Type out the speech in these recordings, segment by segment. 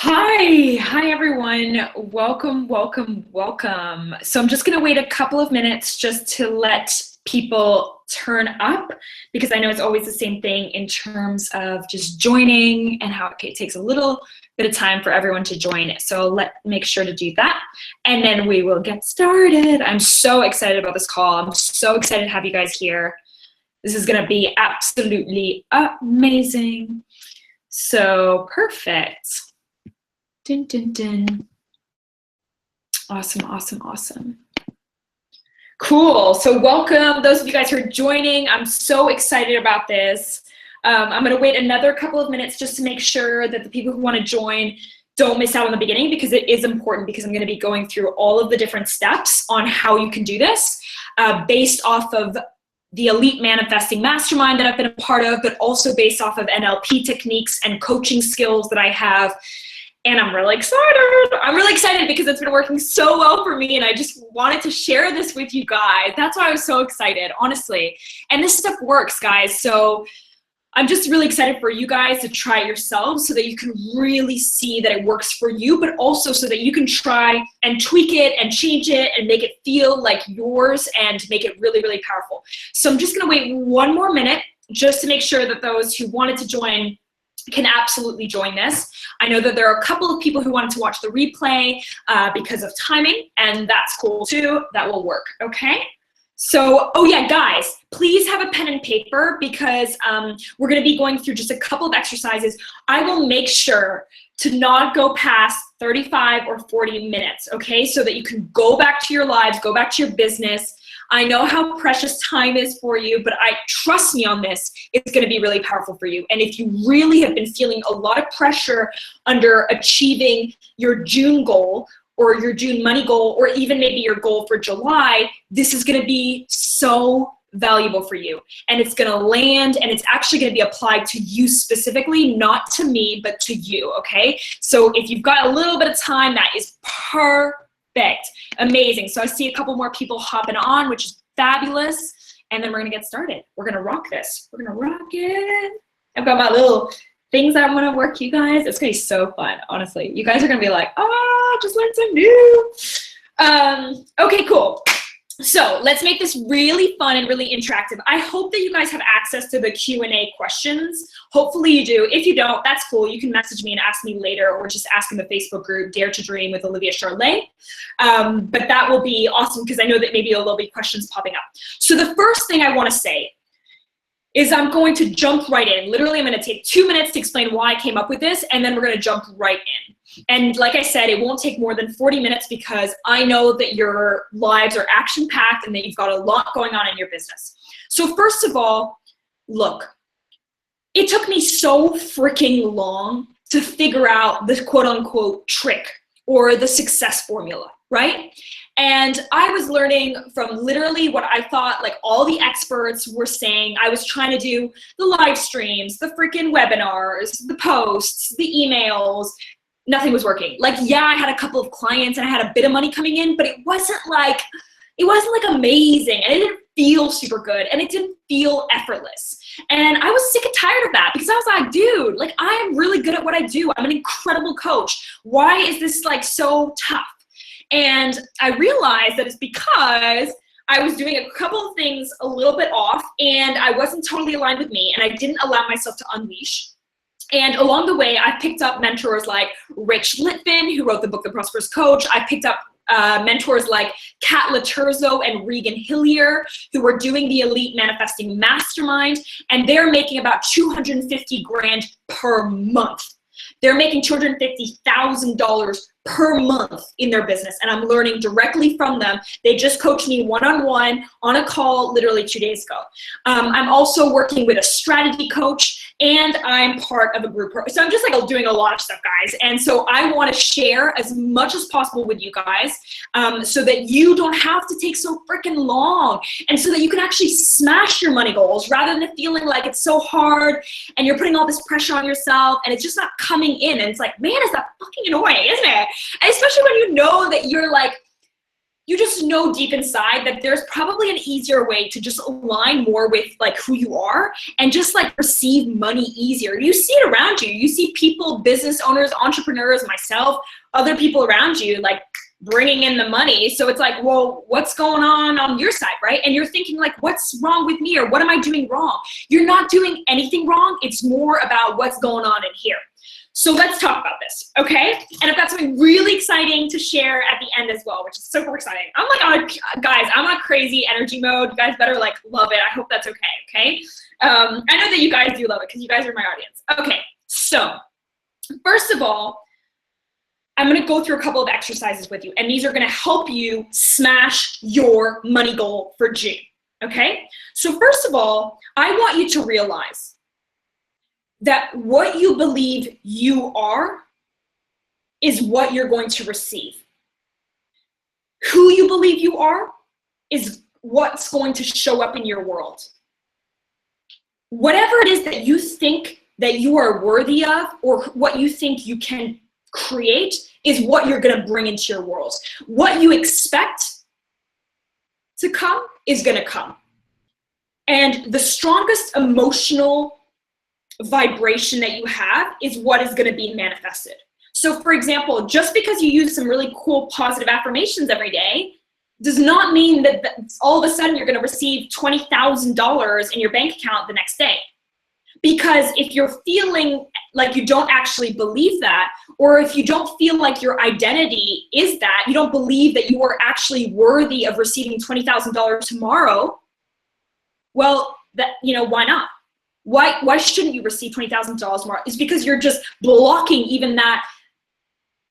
Hi everyone. Welcome. So I'm just gonna wait a couple of minutes just to let people turn up because I know it's always the same thing in terms of just joining and how it takes a little bit of time for everyone to join. So make sure to do that and then we will get started. I'm so excited about this call. I'm so excited to have you guys here. This is gonna be absolutely amazing. So perfect. Dun, dun, dun. Awesome. Cool. So welcome those of you guys who are joining. I'm so excited about this. I'm going to wait another couple of minutes just to make sure that the people who want to join don't miss out on the beginning because it is important because I'm going to be going through all of the different steps on how you can do this based off of the Elite Manifesting Mastermind that I've been a part of, but also based off of NLP techniques and coaching skills that I have. And I'm really excited. I'm really excited because it's been working so well for me and I just wanted to share this with you guys. That's why I was so excited, honestly. And this stuff works, guys. So I'm just really excited for you guys to try it yourselves so that you can really see that it works for you, but also so that you can try and tweak it and change it and make it feel like yours and make it really, really powerful. So I'm just gonna wait one more minute just to make sure that those who wanted to join can absolutely join this. I know that there are a couple of people who wanted to watch the replay because of timing, and that's cool too. That will work, okay? So, oh yeah, guys, please have a pen and paper because we're gonna be going through just a couple of exercises. I will make sure to not go past 35 or 40 minutes, okay? So that you can go back to your lives, go back to your business. I know how precious time is for you, but trust me on this, it's gonna be really powerful for you. And if you really have been feeling a lot of pressure under achieving your June goal or your June money goal, or even maybe your goal for July, this is gonna be so valuable for you. And it's gonna land and it's actually gonna be applied to you specifically, not to me, but to you, okay? So if you've got a little bit of time, that is perfect. Amazing. So I see a couple more people hopping on, which is fabulous. And then we're gonna get started. We're gonna rock this. We're gonna rock it. I've got my little things that I'm gonna work, you guys. It's gonna be so fun, honestly. You guys are gonna be like, oh, just learned some new. Okay, cool. So let's make this really fun and really interactive. I hope that you guys have access to the Q&A questions. Hopefully you do. If you don't, that's cool. You can message me and ask me later or just ask in the Facebook group, Dare to Dream with Olivia Charlet. But that will be awesome because I know that maybe there'll be questions popping up. So the first thing I want to say is I'm going to jump right in. Literally, I'm going to take 2 minutes to explain why I came up with this, and then we're going to jump right in. And like I said, it won't take more than 40 minutes because I know that your lives are action-packed and that you've got a lot going on in your business. So first of all, look, it took me so freaking long to figure out the quote-unquote trick or the success formula, right? And I was learning from literally what I thought like all the experts were saying. I was trying to do the live streams, the freaking webinars, the posts, the emails. Nothing was working. Like, yeah, I had a couple of clients and I had a bit of money coming in, but it wasn't like amazing and it didn't feel super good and it didn't feel effortless. And I was sick and tired of that because I was like, dude, like I'm really good at what I do. I'm an incredible coach. Why is this like so tough? And I realized that it's because I was doing a couple of things a little bit off and I wasn't totally aligned with me and I didn't allow myself to unleash. And along the way, I picked up mentors like Rich Litvin, who wrote the book, The Prosperous Coach. I picked up mentors like Kat Laterzo and Regan Hillier, who were doing the Elite Manifesting Mastermind, and they're making about 250 grand per month. They're making $250,000 per month in their business, and I'm learning directly from them. They just coached me one-on-one on a call literally 2 days ago. I'm also working with a strategy coach, and I'm part of a group. So I'm just like doing a lot of stuff, guys. And so I want to share as much as possible with you guys so that you don't have to take so freaking long and so that you can actually smash your money goals rather than feeling like it's so hard and you're putting all this pressure on yourself and it's just not coming in. And it's like, man, is that fucking annoying, isn't it? And especially when you know that you're like you just know deep inside that there's probably an easier way to just align more with like who you are and just like receive money easier. You see it around you. You see people, business owners, entrepreneurs, myself, other people around you like bringing in the money. So it's like, well, what's going on your side, right? And you're thinking like, what's wrong with me or what am I doing wrong? You're not doing anything wrong. It's more about what's going on in here. So let's talk about this, okay? And I've got something really exciting to share at the end as well, which is super exciting. I'm like, guys, I'm on crazy energy mode. You guys better like love it. I hope that's okay? I know that you guys do love it because you guys are my audience. Okay, so first of all, I'm gonna go through a couple of exercises with you, and these are gonna help you smash your money goal for June, okay? So first of all, I want you to realize that what you believe you are is what you're going to receive. Who you believe you are is what's going to show up in your world. Whatever it is that you think that you are worthy of or what you think you can create is what you're gonna bring into your world. What you expect to come is gonna come. And the strongest emotional vibration that you have is what is going to be manifested. So for example, just because you use some really cool positive affirmations every day does not mean that all of a sudden you're going to receive $20,000 in your bank account the next day. Because if you're feeling like you don't actually believe that, or if you don't feel like your identity is that, you don't believe that you are actually worthy of receiving $20,000 tomorrow, well, why not? Why shouldn't you receive $20,000 more? It's because you're just blocking even that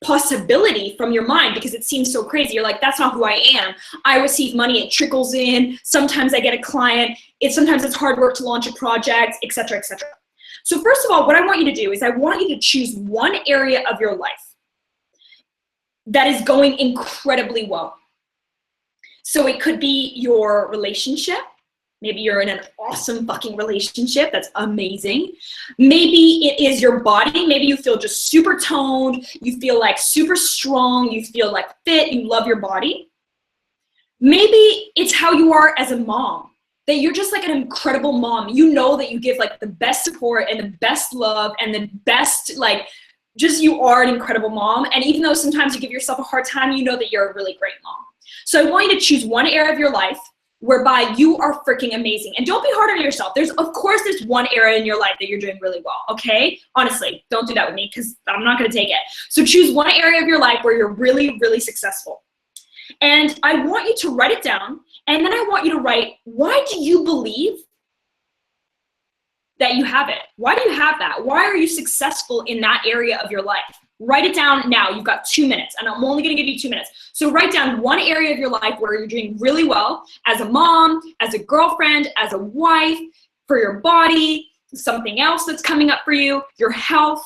possibility from your mind because it seems so crazy. You're like, that's not who I am. I receive money, it trickles in. Sometimes I get a client. Sometimes it's hard work to launch a project, etc., etc. So first of all, what I want you to do is I want you to choose one area of your life that is going incredibly well. So it could be your relationship. Maybe you're in an awesome fucking relationship. That's amazing. Maybe it is your body. Maybe you feel just super toned. You feel like super strong. You feel like fit. You love your body. Maybe it's how you are as a mom, that you're just like an incredible mom. You know that you give like the best support and the best love and the best, like, just you are an incredible mom. And even though sometimes you give yourself a hard time, you know that you're a really great mom. So I want you to choose one area of your life whereby you are freaking amazing. And don't be hard on yourself. Of course there's one area in your life that you're doing really well, okay? Honestly, don't do that with me because I'm not gonna take it. So choose one area of your life where you're really, really successful. And I want you to write it down, and then I want you to write, why do you believe that you have it? Why do you have that? Why are you successful in that area of your life? Write it down now. You've got 2 minutes, and I'm only gonna give you 2 minutes. So write down one area of your life where you're doing really well as a mom, as a girlfriend, as a wife, for your body, something else that's coming up for you, your health.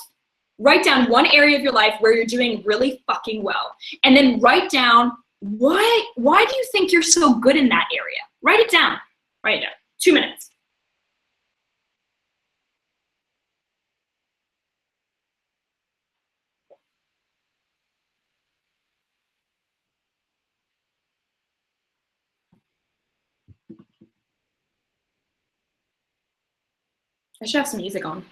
Write down one area of your life where you're doing really fucking well. And then write down, why do you think you're so good in that area? Write it down. Write it down. 2 minutes. I should have some music on.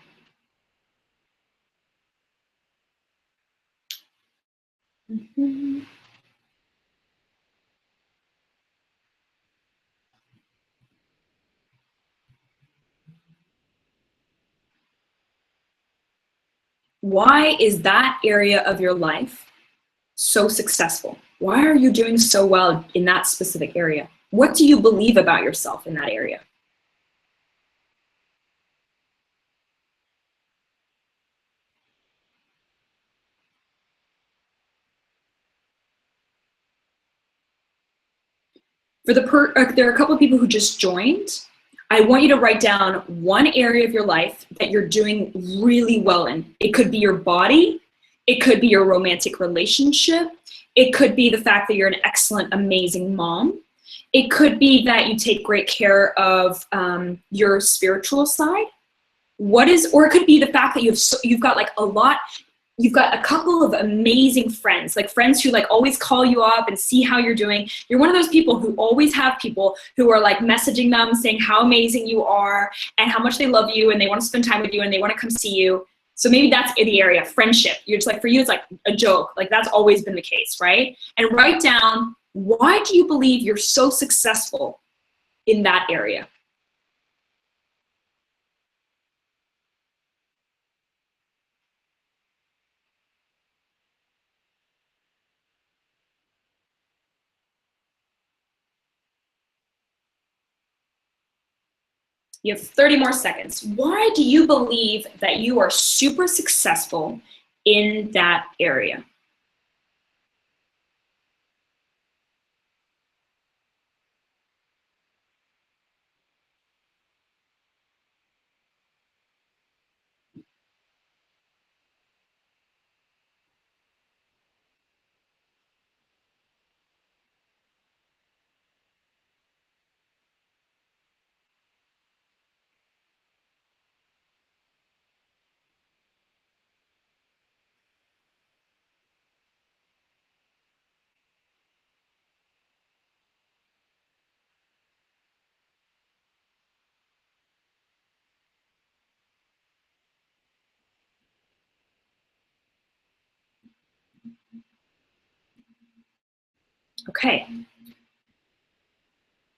Mm-hmm. Why is that area of your life so successful? Why are you doing so well in that specific area? What do you believe about yourself in that area? There are a couple of people who just joined. I want you to write down one area of your life that you're doing really well in. It could be your body. It could be your romantic relationship. It could be the fact that you're an excellent, amazing mom. It could be that you take great care of your spiritual side. Or it could be the fact that you've got like a lot. you've got a couple of amazing friends, like friends who like always call you up and see how you're doing. You're one of those people who always have people who are like messaging them saying how amazing you are and how much they love you and they want to spend time with you and they want to come see you. So maybe that's in the area, friendship. You're just like, for you, it's like a joke. Like that's always been the case, right? And write down, why do you believe you're so successful in that area? You have 30 more seconds. Why do you believe that you are super successful in that area? Okay.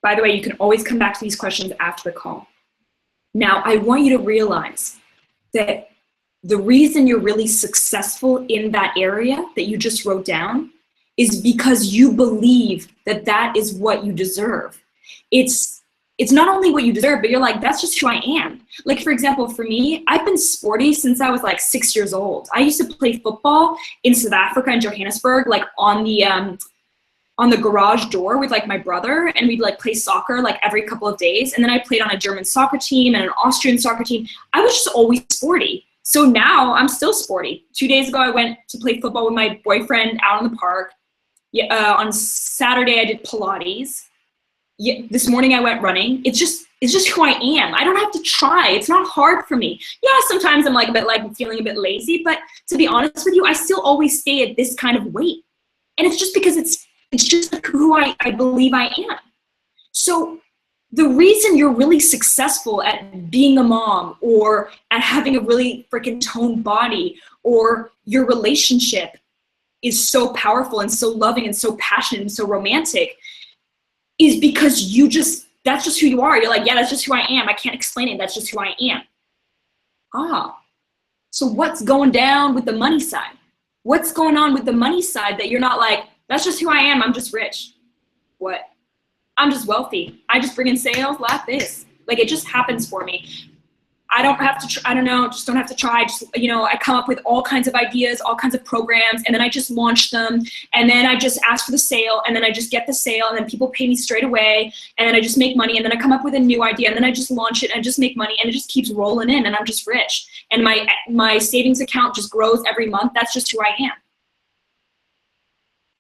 By the way, you can always come back to these questions after the call. Now, I want you to realize that the reason you're really successful in that area that you just wrote down is because you believe that that is what you deserve. It's not only what you deserve, but you're like, that's just who I am. Like, for example, for me, I've been sporty since I was like 6 years old. I used to play football in South Africa in Johannesburg, like on the garage door with like my brother, and we'd like play soccer like every couple of days. And then I played on a German soccer team and an Austrian soccer team. I was just always sporty. So now I'm still sporty. 2 days ago, I went to play football with my boyfriend out in the park. On Saturday, I did Pilates. This morning I went running. It's just who I am. I don't have to try. It's not hard for me. Yeah, sometimes I'm like a bit like feeling a bit lazy, but to be honest with you, I still always stay at this kind of weight. And it's just because it's just like who I believe I am. So the reason you're really successful at being a mom or at having a really freaking toned body or your relationship is so powerful and so loving and so passionate and so romantic is because that's just who you are. You're like, yeah, that's just who I am. I can't explain it. That's just who I am. So what's going down with the money side? What's going on with the money side that you're not like, that's just who I am. I'm just rich. What? I'm just wealthy. I just bring in sales like this. Like it just happens for me. I don't have to, I don't know, just don't have to try. Just, I come up with all kinds of ideas, all kinds of programs, and then I just launch them. And then I just ask for the sale, and then I just get the sale, and then people pay me straight away. And then I just make money, and then I come up with a new idea, and then I just launch it and just make money, and it just keeps rolling in, and I'm just rich. And my savings account just grows every month. That's just who I am.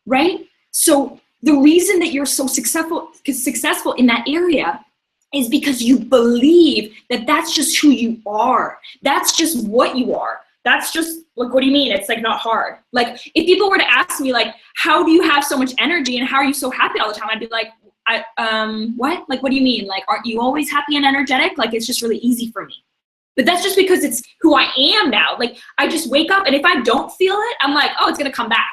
Right? So the reason that you're so successful in that area is because you believe that that's just who you are. That's just what you are. That's just, like, what do you mean? It's like not hard. Like if people were to ask me like, how do you have so much energy and how are you so happy all the time? I'd be like, what? Like, what do you mean? Like, aren't you always happy and energetic? Like, it's just really easy for me. But that's just because it's who I am now. Like I just wake up and if I don't feel it, I'm like, oh, it's gonna come back.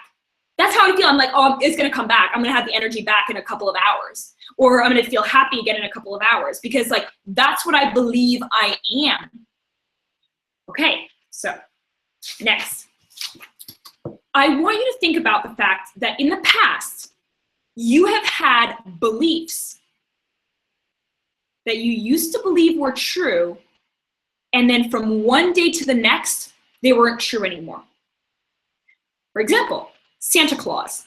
That's how I feel. I'm like, oh, it's gonna come back. I'm gonna have the energy back in a couple of hours. Or I'm gonna feel happy again in a couple of hours because like, that's what I believe I am. Okay, so next. I want you to think about the fact that in the past, you have had beliefs that you used to believe were true, and then from one day to the next, they weren't true anymore. For example, Santa Claus.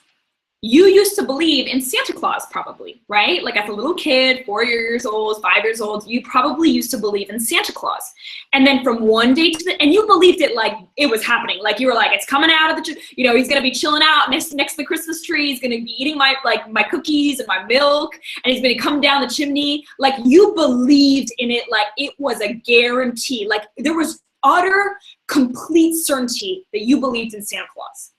You used to believe in Santa Claus probably, right? Like as a little kid, 4 years old, 5 years old, you probably used to believe in Santa Claus. And then from one day to the, and you believed it like it was happening. Like you were like, it's coming out of the, he's gonna be chilling out next to the Christmas tree. He's gonna be eating my cookies and my milk, and he's gonna come down the chimney. Like you believed in it like it was a guarantee. Like there was utter, complete certainty that you believed in Santa Claus.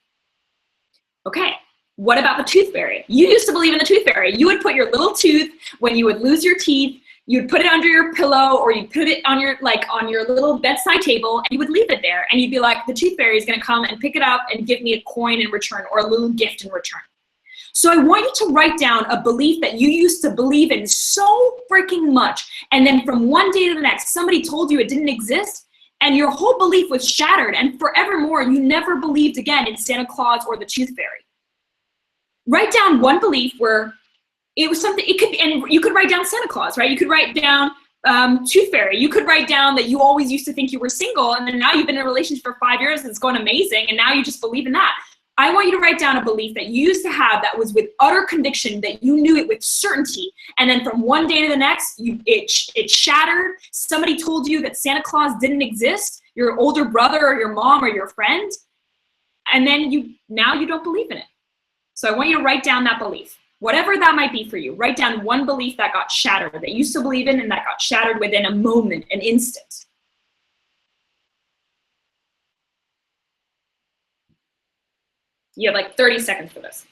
Okay, what about the tooth fairy? You used to believe in the tooth fairy. You would put your little tooth, when you would lose your teeth, you'd put it under your pillow, or you'd put it on your little bedside table, and you would leave it there, and you'd be like, the tooth fairy is gonna come and pick it up and give me a coin in return, or a little gift in return. So I want you to write down a belief that you used to believe in so freaking much, and then from one day to the next, somebody told you it didn't exist, and your whole belief was shattered, and forevermore, you never believed again in Santa Claus or the tooth fairy. Write down one belief where it was something, it could be, and you could write down Santa Claus, right? You could write down tooth fairy. You could write down that you always used to think you were single, and then now you've been in a relationship for 5 years and it's going amazing, and now you just believe in that. I want you to write down a belief that you used to have that was with utter conviction, that you knew it with certainty, and then from one day to the next, it shattered. Somebody told you that Santa Claus didn't exist, your older brother or your mom or your friend, and then now you don't believe in it. So I want you to write down that belief. Whatever that might be for you, write down one belief that got shattered, that you used to believe in and that got shattered within a moment, an instant. You have like 30 seconds for this.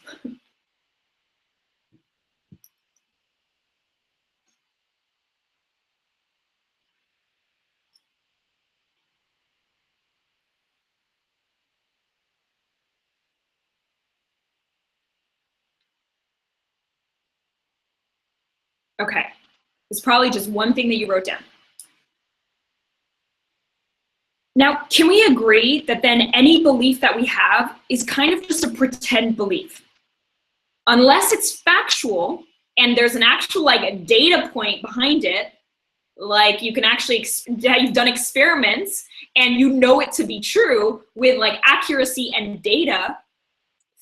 Okay, it's probably just one thing that you wrote down. Now, can we agree that then any belief that we have is kind of just a pretend belief? Unless it's factual and there's an actual like a data point behind it, like you can actually, you've done experiments and you know it to be true with like accuracy and data,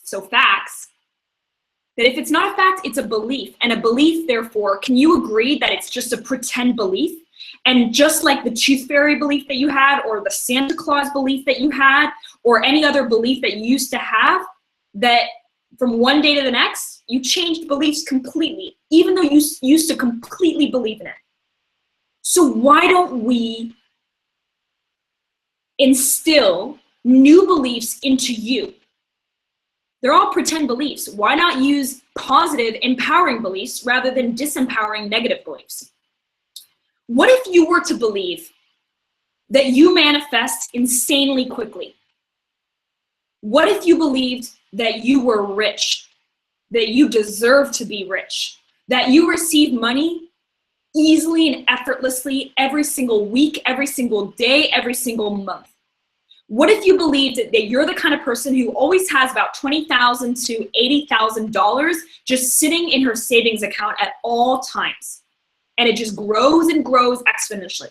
so facts, that if it's not a fact, it's a belief. And a belief, therefore, can you agree that it's just a pretend belief? And just like the tooth fairy belief that you had, or the Santa Claus belief that you had, or any other belief that you used to have, that from one day to the next, you changed beliefs completely, even though you used to completely believe in it. So why don't we instill new beliefs into you? They're all pretend beliefs. Why not use positive, empowering beliefs rather than disempowering negative beliefs? What if you were to believe that you manifest insanely quickly? What if you believed that you were rich, that you deserve to be rich, that you receive money easily and effortlessly every single week, every single day, every single month? What if you believed that you're the kind of person who always has about $20,000 to $80,000 just sitting in her savings account at all times? And it just grows and grows exponentially.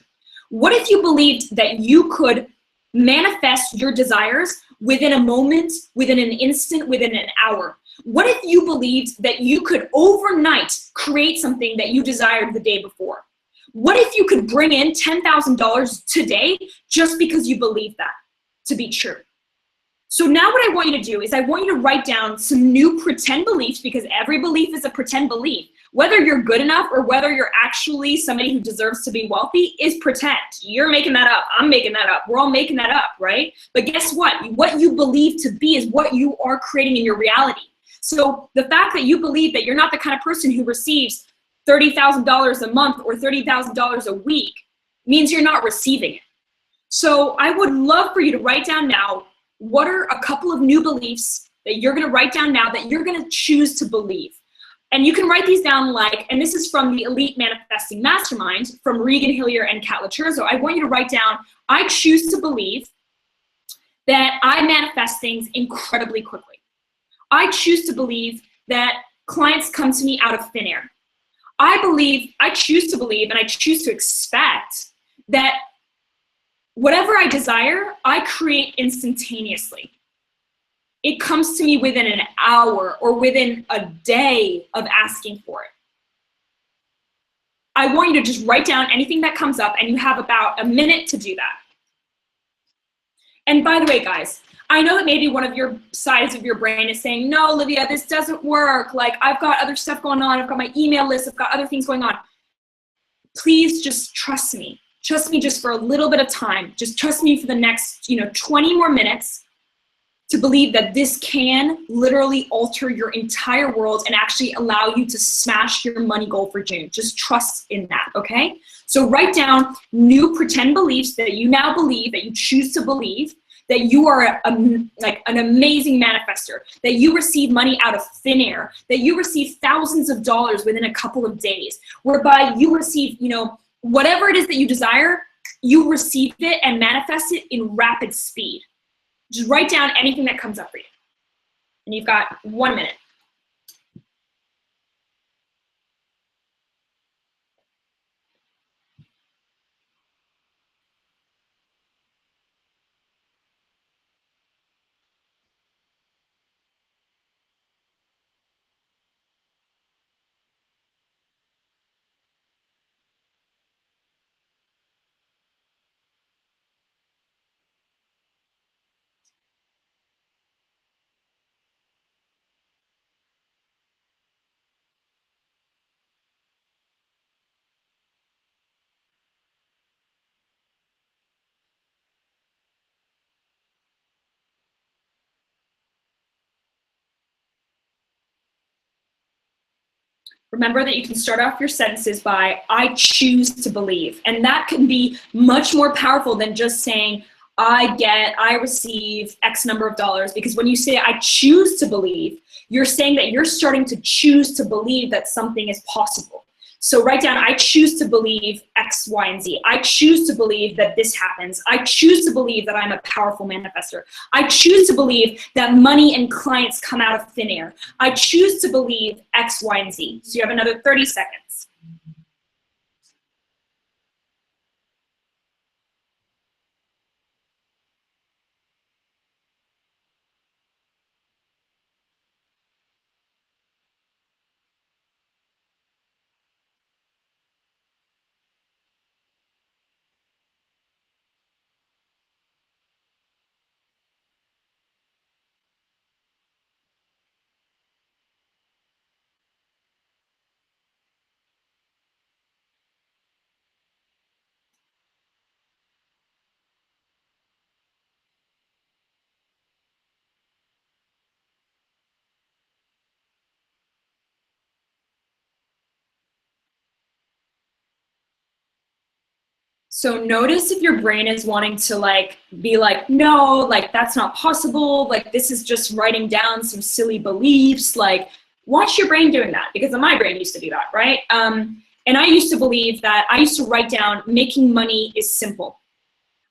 What if you believed that you could manifest your desires within a moment, within an instant, within an hour? What if you believed that you could overnight create something that you desired the day before? What if you could bring in $10,000 today just because you believe that to be true? So now what I want you to do is I want you to write down some new pretend beliefs, because every belief is a pretend belief. Whether you're good enough or whether you're actually somebody who deserves to be wealthy is pretend. You're making that up. I'm making that up. We're all making that up, right? But guess what? What you believe to be is what you are creating in your reality. So the fact that you believe that you're not the kind of person who receives $30,000 a month or $30,000 a week means you're not receiving it. So I would love for you to write down now, what are a couple of new beliefs that you're gonna write down now that you're gonna choose to believe? And you can write these down like, and this is from the Elite Manifesting Mastermind from Regan Hillier and Kat Lachurzo. I want you to write down, I choose to believe that I manifest things incredibly quickly. I choose to believe that clients come to me out of thin air. I choose to believe, and I choose to expect that whatever I desire, I create instantaneously. It comes to me within an hour or within a day of asking for it. I want you to just write down anything that comes up, and you have about a minute to do that. And by the way, guys, I know that maybe one of your sides of your brain is saying, no, Olivia, this doesn't work. Like, I've got other stuff going on. I've got my email list. I've got other things going on. Please just trust me. Trust me just for a little bit of time. Just trust me for the next, 20 more minutes to believe that this can literally alter your entire world and actually allow you to smash your money goal for June. Just trust in that, okay? So write down new pretend beliefs that you now believe, that you choose to believe, that you are like an amazing manifester, that you receive money out of thin air, that you receive thousands of dollars within a couple of days, whereby you receive, whatever it is that you desire, you receive it and manifest it in rapid speed. Just write down anything that comes up for you. And you've got 1 minute. Remember that you can start off your sentences by, I choose to believe. And that can be much more powerful than just saying, I receive X number of dollars. Because when you say, I choose to believe, you're saying that you're starting to choose to believe that something is possible. So write down, I choose to believe X, Y, and Z. I choose to believe that this happens. I choose to believe that I'm a powerful manifester. I choose to believe that money and clients come out of thin air. I choose to believe X, Y, and Z. So you have another 30 seconds. So notice if your brain is wanting to be like, no, that's not possible. This is just writing down some silly beliefs. Watch your brain doing that, because my brain used to do that, right? And I used to believe that, I used to write down, making money is simple.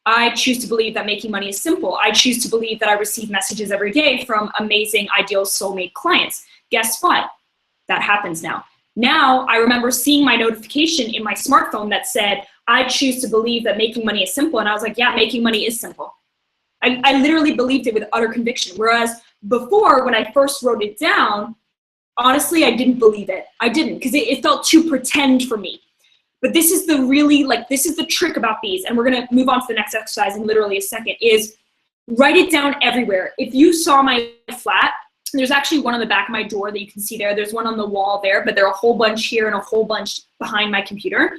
I choose to believe that making money is simple. I choose to believe that I receive messages every day from amazing, ideal soulmate clients. Guess what? That happens now. Now, I remember seeing my notification in my smartphone that said, I choose to believe that making money is simple. And I was like, yeah, making money is simple. I literally believed it with utter conviction. Whereas before, when I first wrote it down, honestly, I didn't believe it. I didn't, because it felt too pretend for me. But this is the really, this is the trick about these. And we're going to move on to the next exercise in literally a second, is write it down everywhere. If you saw my flat, there's actually one on the back of my door that you can see there. There's one on the wall there, but there are a whole bunch here and a whole bunch behind my computer,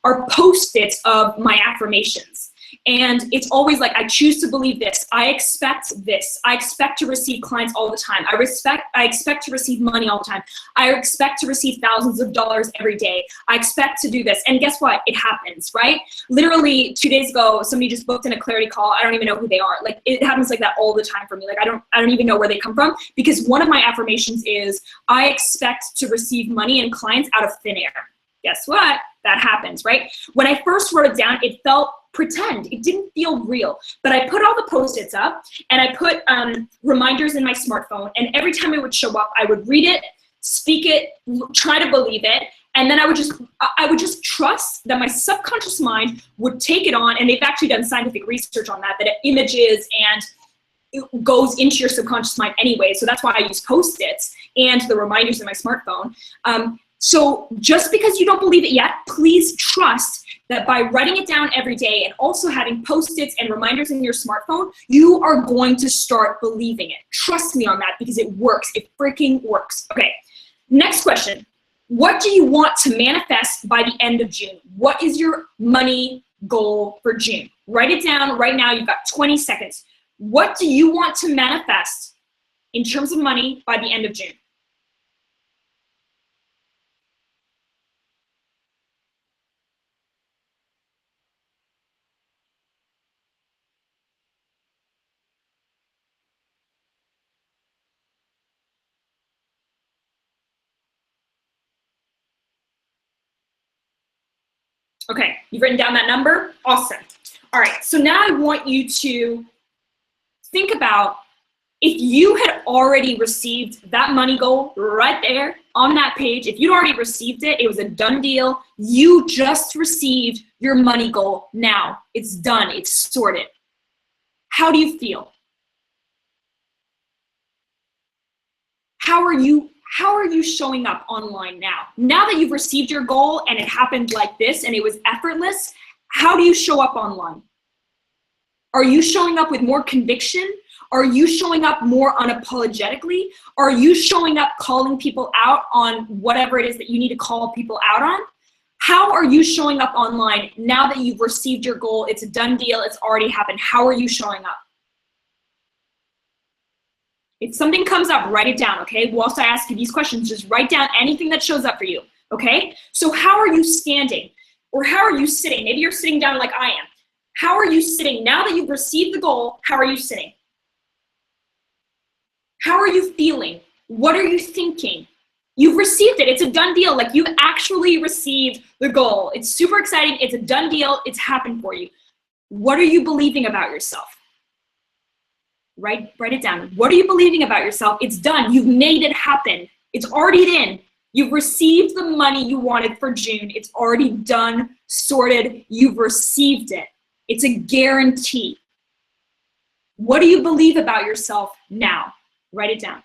are Post-its of my affirmations. And it's always like, I choose to believe this. I expect this. I expect to receive clients all the time. I expect to receive money all the time. I expect to receive thousands of dollars every day. I expect to do this. And guess what? It happens, right? Literally 2 days ago, somebody just booked in a clarity call. I don't even know who they are. It happens like that all the time for me. I don't even know where they come from, because one of my affirmations is, I expect to receive money and clients out of thin air. Guess what? That happens, right? When I first wrote it down, it felt pretend. It didn't feel real. But I put all the Post-its up, and I put reminders in my smartphone, and every time it would show up, I would read it, speak it, try to believe it, and then I would just trust that my subconscious mind would take it on. And they've actually done scientific research on that it images and it goes into your subconscious mind anyway. So that's why I use Post-its and the reminders in my smartphone. So just because you don't believe it yet, please trust that by writing it down every day and also having Post-its and reminders in your smartphone, you are going to start believing it. Trust me on that, because it works. It freaking works. Okay, next question. What do you want to manifest by the end of June? What is your money goal for June? Write it down right now. You've got 20 seconds. What do you want to manifest in terms of money by the end of June? Okay, you've written down that number? Awesome. All right, so now I want you to think about if you had already received that money goal right there on that page. If you'd already received it, it was a done deal. You just received your money goal. Now it's done, it's sorted. How do you feel? How are you showing up online now? Now that you've received your goal and it happened like this and it was effortless, how do you show up online? Are you showing up with more conviction? Are you showing up more unapologetically? Are you showing up calling people out on whatever it is that you need to call people out on? How are you showing up online now that you've received your goal? It's a done deal, it's already happened. How are you showing up? If something comes up, write it down, okay? Whilst I ask you these questions, just write down anything that shows up for you, okay? So how are you standing? Or how are you sitting? Maybe you're sitting down like I am. How are you sitting? Now that you've received the goal, how are you sitting? How are you feeling? What are you thinking? You've received it. It's a done deal. Like, you've actually received the goal. It's super exciting. It's a done deal. It's happened for you. What are you believing about yourself? Write it down. What are you believing about yourself? It's done. You've made it happen. It's already in. You've received the money you wanted for June. It's already done, sorted. You've received it. It's a guarantee. What do you believe about yourself now? Write it down.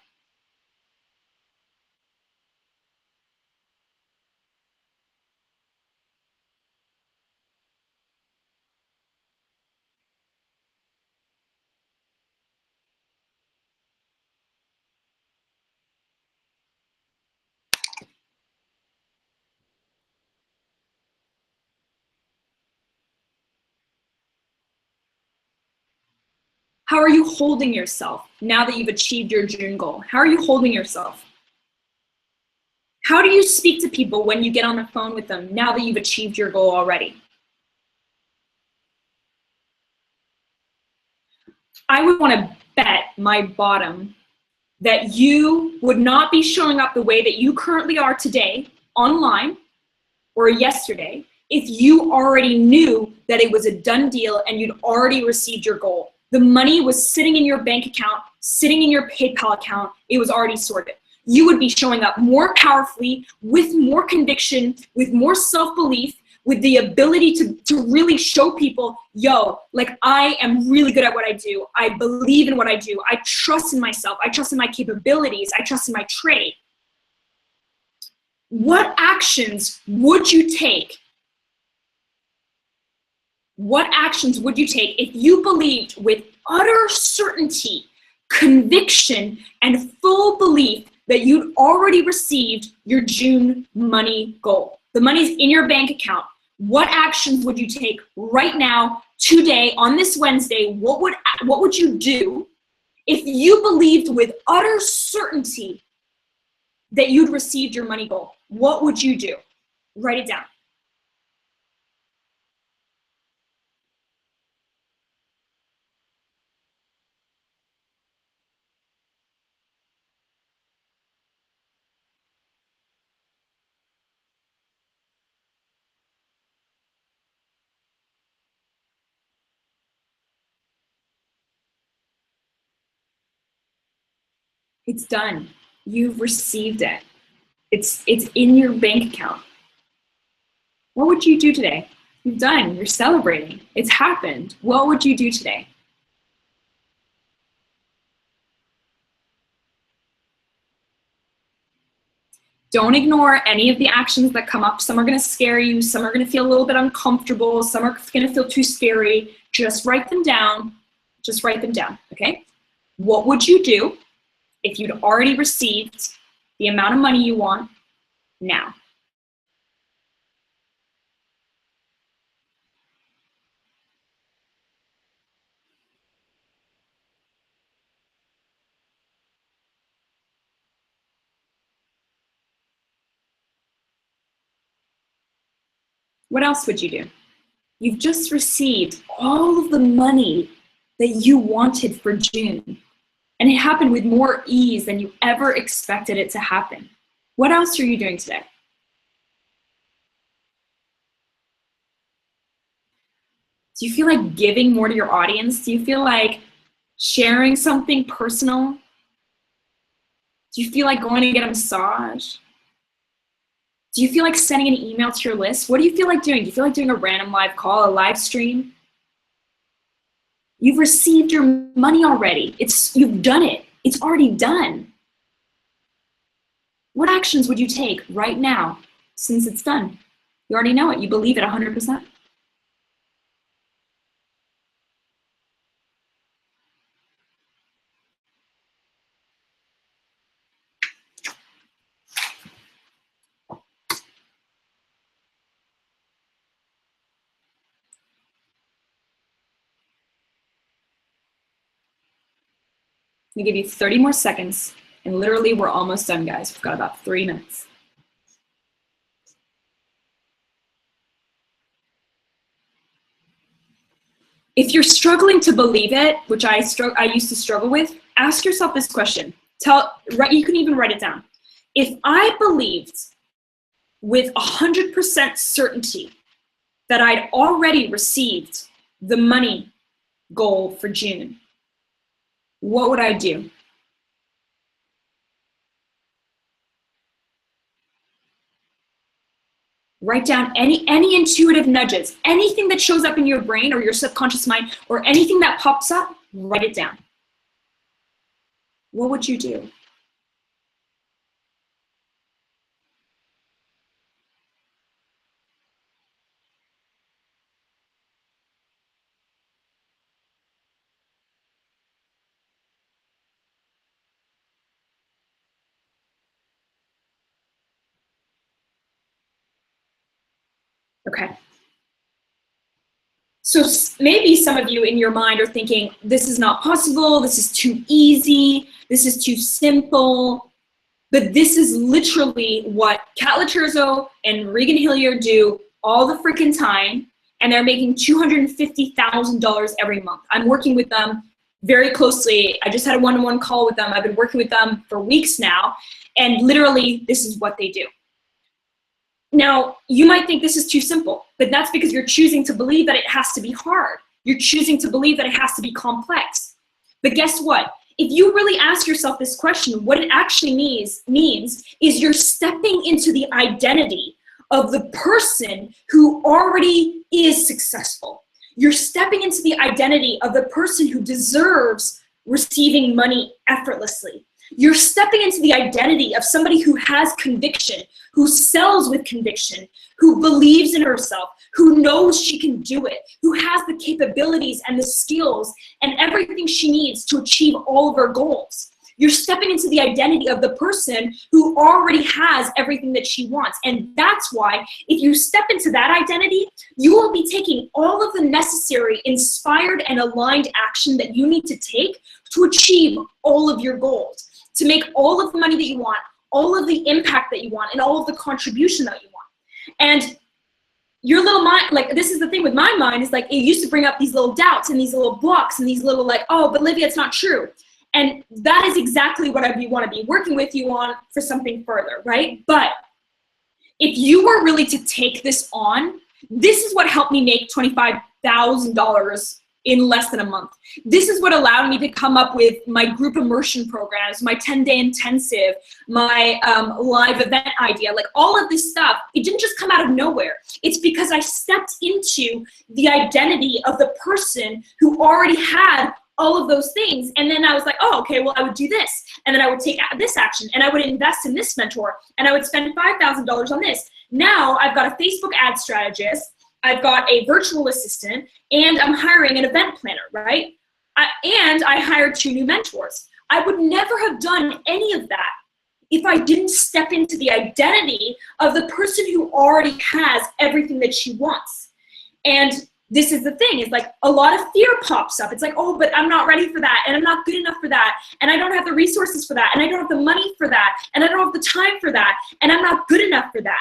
How are you holding yourself now that you've achieved your June goal? How are you holding yourself? How do you speak to people when you get on the phone with them now that you've achieved your goal already? I would want to bet my bottom that you would not be showing up the way that you currently are today online or yesterday if you already knew that it was a done deal and you'd already received your goal. The money was sitting in your bank account, sitting in your PayPal account. It was already sorted. You would be showing up more powerfully, with more conviction, with more self-belief, with the ability to really show people, yo, like, I am really good at what I do. I believe in what I do. I trust in myself. I trust in my capabilities. I trust in my trade. What actions would you take? What actions would you take if you believed with utter certainty, conviction, and full belief that you'd already received your June money goal? The money's in your bank account. What actions would you take right now, today, on this Wednesday? What would you do if you believed with utter certainty that you'd received your money goal? What would you do? Write it down. It's done. You've received it. It's in your bank account. What would you do today? You've done. You're celebrating. It's happened. What would you do today? Don't ignore any of the actions that come up. Some are going to scare you. Some are going to feel a little bit uncomfortable. Some are going to feel too scary. Just write them down. Just write them down, okay? What would you do if you'd already received the amount of money you want now? What else would you do? You've just received all of the money that you wanted for June, and it happened with more ease than you ever expected it to happen. What else are you doing today? Do you feel like giving more to your audience? Do you feel like sharing something personal? Do you feel like going to get a massage? Do you feel like sending an email to your list? What do you feel like doing? Do you feel like doing a random live call, a live stream? You've received your money already. You've done it. It's already done. What actions would you take right now since it's done? You already know it. You believe it 100%. I'm gonna give you 30 more seconds, and literally we're almost done, guys. We've got about 3 minutes. If you're struggling to believe it, which I used to struggle with, ask yourself this question. You can even write it down. If I believed with 100% certainty that I'd already received the money goal for June, what would I do? Write down any intuitive nudges, anything that shows up in your brain or your subconscious mind, or anything that pops up, write it down. What would you do? Okay. So maybe some of you in your mind are thinking, this is not possible, this is too easy, this is too simple. But this is literally what Kat Laterzo and Regan Hilliard do all the freaking time, and they're making $250,000 every month. I'm working with them very closely. I just had a one-on-one call with them. I've been working with them for weeks now, and literally this is what they do. Now, you might think this is too simple, but that's because you're choosing to believe that it has to be hard. You're choosing to believe that it has to be complex. But guess what? If you really ask yourself this question, what it actually means is you're stepping into the identity of the person who already is successful. You're stepping into the identity of the person who deserves receiving money effortlessly. You're stepping into the identity of somebody who has conviction, who sells with conviction, who believes in herself, who knows she can do it, who has the capabilities and the skills and everything she needs to achieve all of her goals. You're stepping into the identity of the person who already has everything that she wants. And that's why if you step into that identity, you will be taking all of the necessary inspired and aligned action that you need to take to achieve all of your goals, to make all of the money that you want, all of the impact that you want, and all of the contribution that you want. And your little mind, like, this is the thing with my mind, is like, it used to bring up these little doubts and these little blocks and these little like, oh, but Livia, it's not true. And that is exactly what I want to be working with you on for something further, right? But if you were really to take this on, this is what helped me make $25,000 in less than a month. This is what allowed me to come up with my group immersion programs, my 10-day intensive, my live event idea, like all of this stuff. It didn't just come out of nowhere. It's because I stepped into the identity of the person who already had all of those things. And then I was like, oh, okay, well, I would do this. And then I would take this action, and I would invest in this mentor, and I would spend $5,000 on this. Now I've got a Facebook ad strategist, I've got a virtual assistant, and I'm hiring an event planner, right? And I hired 2 new mentors. I would never have done any of that if I didn't step into the identity of the person who already has everything that she wants. And this is the thing, is like a lot of fear pops up. It's like, oh, but I'm not ready for that, and I'm not good enough for that, and I don't have the resources for that, and I don't have the money for that, and I don't have the time for that, and I'm not good enough for that.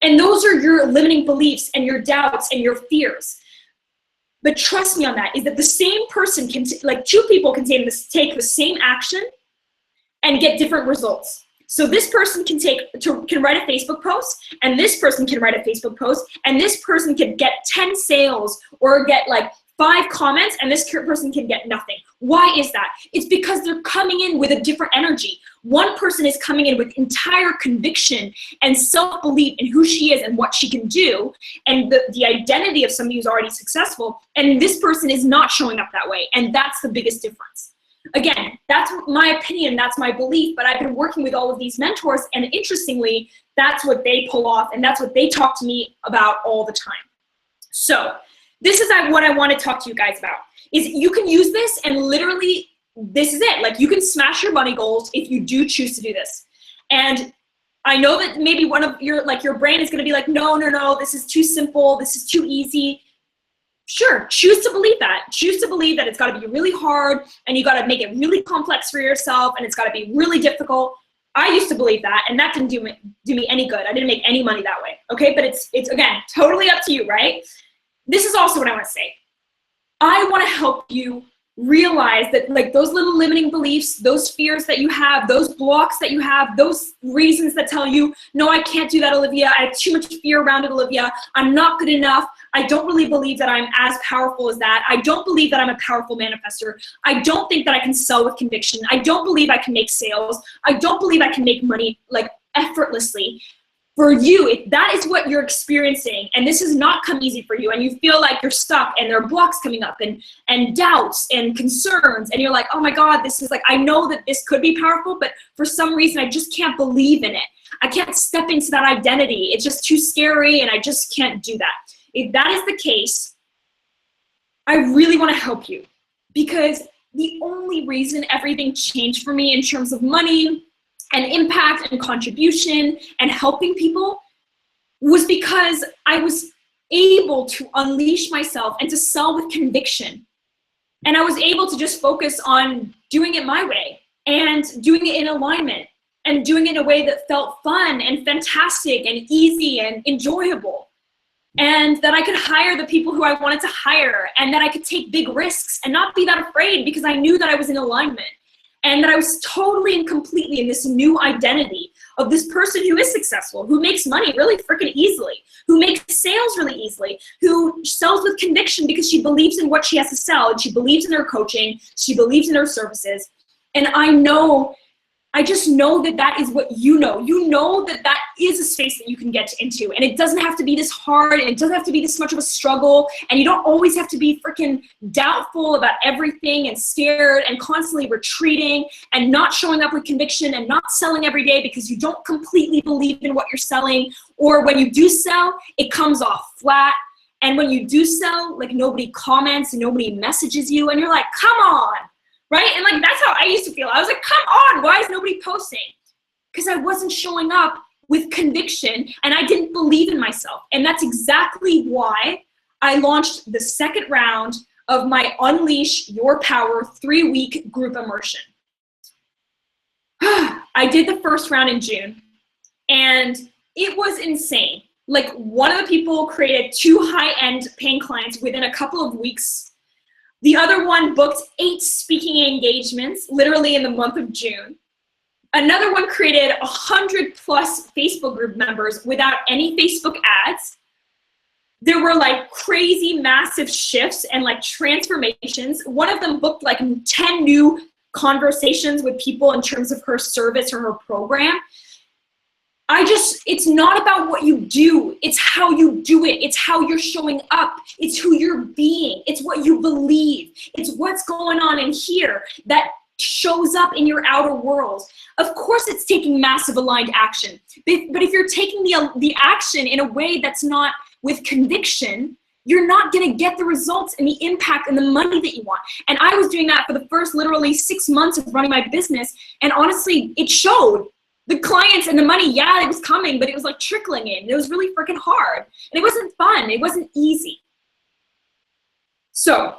And those are your limiting beliefs and your doubts and your fears. But trust me on that, is that the same person can, like two people can take the same action and get different results. So this person can write a Facebook post, and this person can write a Facebook post, and this person can get 10 sales or get like 5 comments, and this person can get nothing. Why is that? It's because they're coming in with a different energy. One person is coming in with entire conviction and self-belief in who she is and what she can do, and the identity of somebody who's already successful, and this person is not showing up that way, and that's the biggest difference. Again, that's my opinion, that's my belief, but I've been working with all of these mentors, and interestingly, that's what they pull off, and that's what they talk to me about all the time. So this is what I want to talk to you guys about, is you can use this, and literally, this is it. Like, you can smash your money goals if you do choose to do this. And I know that maybe one of your brain is going to be like, no, this is too simple, this is too easy. Sure, choose to believe that. Choose to believe that it's got to be really hard, and you got to make it really complex for yourself, and it's got to be really difficult. I used to believe that, and that didn't do me any good. I didn't make any money that way, okay? But it's again, totally up to you, right? This is also what I want to say. I want to help you realize that, like, those little limiting beliefs, those fears that you have, those blocks that you have, those reasons that tell you, no, I can't do that, Olivia. I have too much fear around it, Olivia. I'm not good enough. I don't really believe that I'm as powerful as that. I don't believe that I'm a powerful manifester. I don't think that I can sell with conviction. I don't believe I can make sales. I don't believe I can make money like effortlessly. For you, if that is what you're experiencing, and this has not come easy for you, and you feel like you're stuck, and there are blocks coming up, and doubts and concerns, and you're like, oh my God, this is like, I know that this could be powerful, but for some reason I just can't believe in it. I can't step into that identity. It's just too scary, and I just can't do that. If that is the case, I really want to help you, because the only reason everything changed for me in terms of money and impact and contribution and helping people was because I was able to unleash myself and to sell with conviction. And I was able to just focus on doing it my way and doing it in alignment and doing it in a way that felt fun and fantastic and easy and enjoyable. And that I could hire the people who I wanted to hire, and that I could take big risks and not be that afraid because I knew that I was in alignment. And that I was totally and completely in this new identity of this person who is successful, who makes money really freaking easily, who makes sales really easily, who sells with conviction because she believes in what she has to sell, and she believes in her coaching, she believes in her services. And I just know that that is what you know. You know that that is a space that you can get into, and it doesn't have to be this hard, and it doesn't have to be this much of a struggle, and you don't always have to be freaking doubtful about everything and scared and constantly retreating and not showing up with conviction and not selling every day because you don't completely believe in what you're selling, or when you do sell, it comes off flat. And when you do sell, like, nobody comments and nobody messages you, and you're like, come on. Right? And like, that's how I used to feel. I was like, come on, why is nobody posting? Because I wasn't showing up with conviction, and I didn't believe in myself. And that's exactly why I launched the second round of my Unleash Your Power 3-week group immersion. I did the first round in June, and it was insane. Like, one of the people created 2 high-end paying clients within a couple of weeks. The other one booked 8 speaking engagements, literally in the month of June. Another one created 100+ Facebook group members without any Facebook ads. There were like crazy massive shifts and like transformations. One of them booked like 10 new conversations with people in terms of her service or her program. It's not about what you do, it's how you do it, it's how you're showing up, it's who you're being, it's what you believe, it's what's going on in here that shows up in your outer world. Of course it's taking massive aligned action, but if you're taking the action in a way that's not with conviction, you're not gonna get the results and the impact and the money that you want. And I was doing that for the first literally 6 months of running my business, and honestly, it showed. The clients and the money, yeah, it was coming, but it was like trickling in. It was really freaking hard. And it wasn't fun. It wasn't easy. So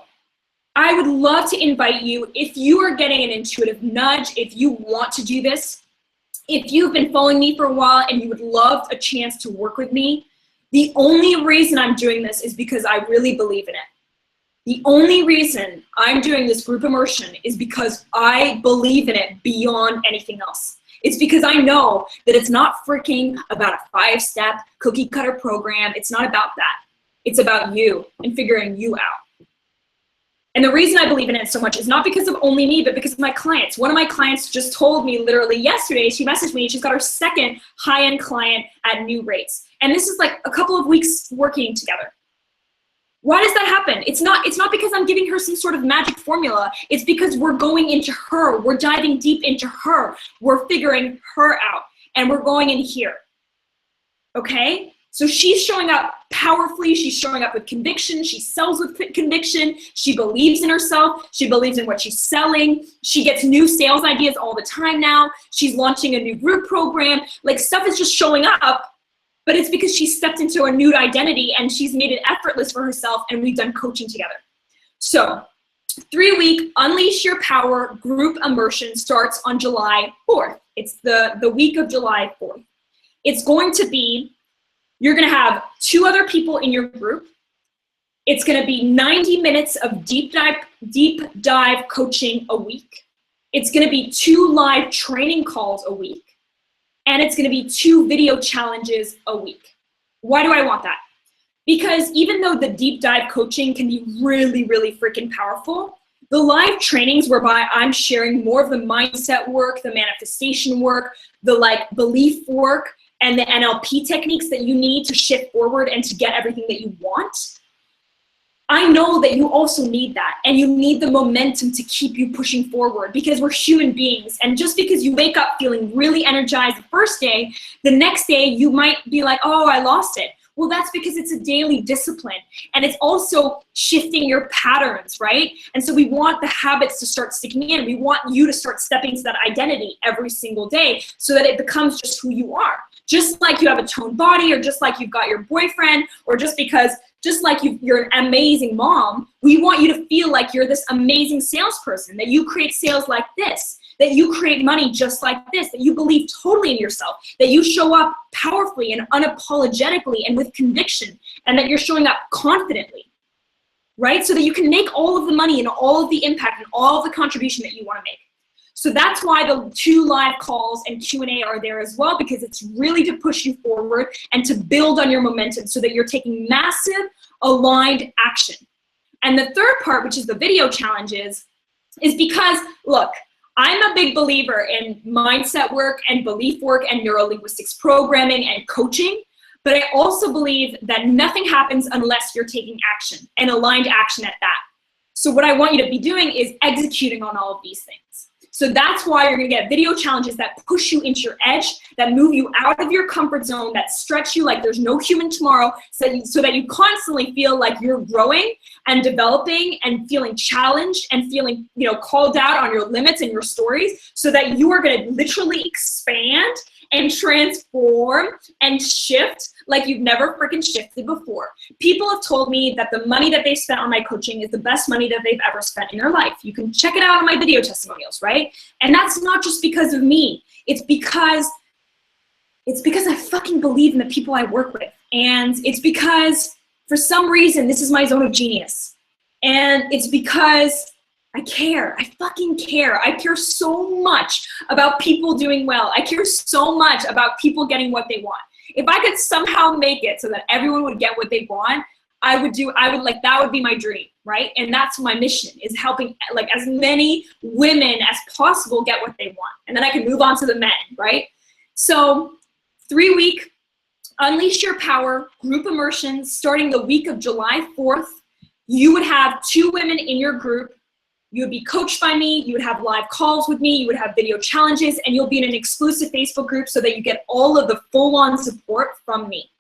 I would love to invite you, if you are getting an intuitive nudge, if you want to do this, if you've been following me for a while and you would love a chance to work with me, the only reason I'm doing this is because I really believe in it. The only reason I'm doing this group immersion is because I believe in it beyond anything else. It's because I know that it's not freaking about a 5-step cookie cutter program. It's not about that. It's about you and figuring you out. And the reason I believe in it so much is not because of only me, but because of my clients. One of my clients just told me literally yesterday, she messaged me, she's got her second high-end client at new rates. And this is like a couple of weeks working together. Why does that happen? It's not because I'm giving her some sort of magic formula. It's because we're going into her. We're diving deep into her. We're figuring her out. And we're going in here. Okay? So she's showing up powerfully. She's showing up with conviction. She sells with conviction. She believes in herself. She believes in what she's selling. She gets new sales ideas all the time now. She's launching a new group program. Like, stuff is just showing up, but it's because she stepped into a new identity and she's made it effortless for herself, and we've done coaching together. So 3-week Unleash Your Power group immersion starts on July 4th. It's the week of July 4th. It's going to be, you're gonna have 2 other people in your group. It's gonna be 90 minutes of deep dive coaching a week. It's gonna be 2 live training calls a week. And it's gonna be 2 video challenges a week. Why do I want that? Because even though the deep dive coaching can be really, really freaking powerful, the live trainings whereby I'm sharing more of the mindset work, the manifestation work, the like belief work, and the NLP techniques that you need to shift forward and to get everything that you want, I know that you also need that, and you need the momentum to keep you pushing forward, because we're human beings. And just because you wake up feeling really energized the first day, the next day you might be like, oh, I lost it. Well, that's because it's a daily discipline, and it's also shifting your patterns, right? And so we want the habits to start sticking in. We want you to start stepping into that identity every single day so that it becomes just who you are. Just like you have a toned body, or just like you've got your boyfriend, or just like you're an amazing mom, we want you to feel like you're this amazing salesperson, that you create sales like this, that you create money just like this, that you believe totally in yourself, that you show up powerfully and unapologetically and with conviction, and that you're showing up confidently, right? So that you can make all of the money and all of the impact and all of the contribution that you want to make. So that's why the 2 live calls and Q&A are there as well, because it's really to push you forward and to build on your momentum so that you're taking massive aligned action. And the third part, which is the video challenges, is because, look, I'm a big believer in mindset work and belief work and neurolinguistics programming and coaching, but I also believe that nothing happens unless you're taking action, and aligned action at that. So what I want you to be doing is executing on all of these things. So that's why you're gonna get video challenges that push you into your edge, that move you out of your comfort zone, that stretch you like there's no human tomorrow, so that you constantly feel like you're growing and developing and feeling challenged and feeling, called out on your limits and your stories, so that you are gonna literally expand and transform and shift like you've never freaking shifted before. People have told me that the money that they've spent on my coaching is the best money that they've ever spent in their life. You can check it out on my video testimonials, right? And that's not just because of me. It's because I fucking believe in the people I work with. And it's because for some reason, this is my zone of genius. And it's because I care. I fucking care. I care so much about people doing well. I care so much about people getting what they want. If I could somehow make it so that everyone would get what they want, that would be my dream, right? And that's my mission, is helping like as many women as possible get what they want. And then I can move on to the men, right? So 3-week Unleash Your Power group immersion starting the week of July 4th. You would have 2 women in your group. You would be coached by me, you would have live calls with me, you would have video challenges, and you'll be in an exclusive Facebook group so that you get all of the full-on support from me.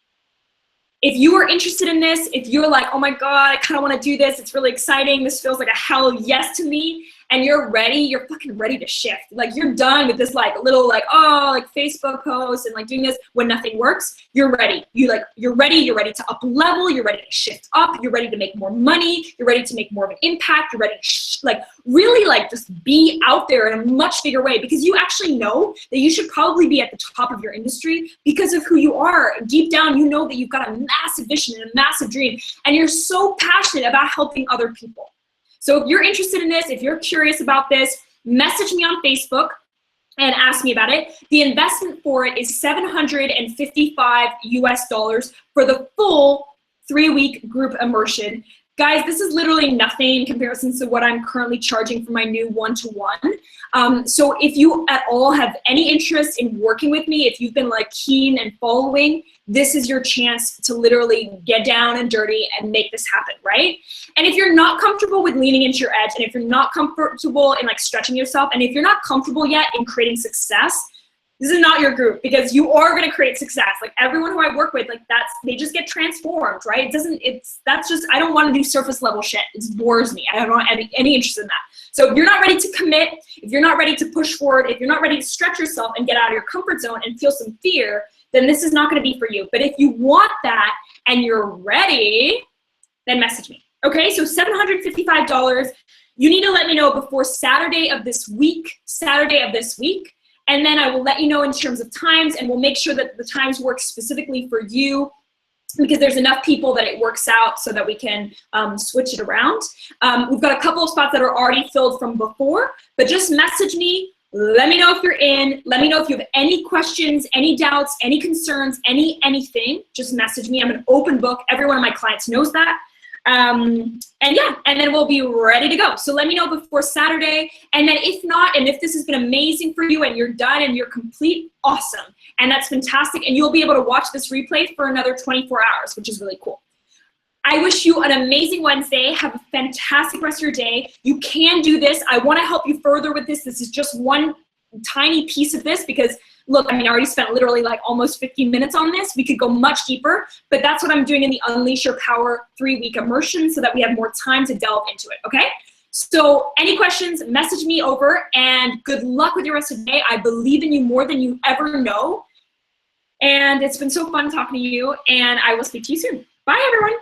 If you are interested in this, if you're like, oh my God, I kind of want to do this, it's really exciting, this feels like a hell yes to me, and you're ready, you're fucking ready to shift. Like you're done with this like little like, oh, like Facebook posts and like doing this when nothing works. You're ready. You're ready to up level, you're ready to shift up, you're ready to make more money, you're ready to make more of an impact, you're ready to like really like just be out there in a much bigger way, because you actually know that you should probably be at the top of your industry because of who you are. Deep down, you know that you've got a massive vision and a massive dream, and you're so passionate about helping other people. So if you're interested in this, if you're curious about this, message me on Facebook and ask me about it. The investment for it is $755 US for the full 3-week group immersion. Guys, this is literally nothing in comparison to what I'm currently charging for my new one-to-one. So if you at all have any interest in working with me, if you've been like keen and following, this is your chance to literally get down and dirty and make this happen, right? And if you're not comfortable with leaning into your edge, and if you're not comfortable in like stretching yourself, and if you're not comfortable yet in creating success, this is not your group, because you are going to create success. Like everyone who I work with, like they just get transformed, right? I don't want to do surface level shit. It bores me. I don't want any interest in that. So if you're not ready to commit, if you're not ready to push forward, if you're not ready to stretch yourself and get out of your comfort zone and feel some fear, then this is not going to be for you. But if you want that and you're ready, then message me. Okay, so $755. You need to let me know before Saturday of this week. And then I will let you know in terms of times, and we'll make sure that the times work specifically for you, because there's enough people that it works out so that we can switch it around. We've got a couple of spots that are already filled from before, but just message me. Let me know if you're in. Let me know if you have any questions, any doubts, any concerns, anything. Just message me. I'm an open book. Every one of my clients knows that. And then we'll be ready to go. So let me know before Saturday. And then if not, and if this has been amazing for you and you're done and you're complete, awesome. And that's fantastic. And you'll be able to watch this replay for another 24 hours, which is really cool. I wish you an amazing Wednesday. Have a fantastic rest of your day. You can do this. I want to help you further with this. This is just one tiny piece of this, because look, I mean, I already spent literally like almost 15 minutes on this. We could go much deeper, but that's what I'm doing in the Unleash Your Power 3-week immersion, so that we have more time to delve into it, okay? So any questions, message me over, and good luck with your rest of the day. I believe in you more than you ever know. And it's been so fun talking to you, and I will speak to you soon. Bye, everyone.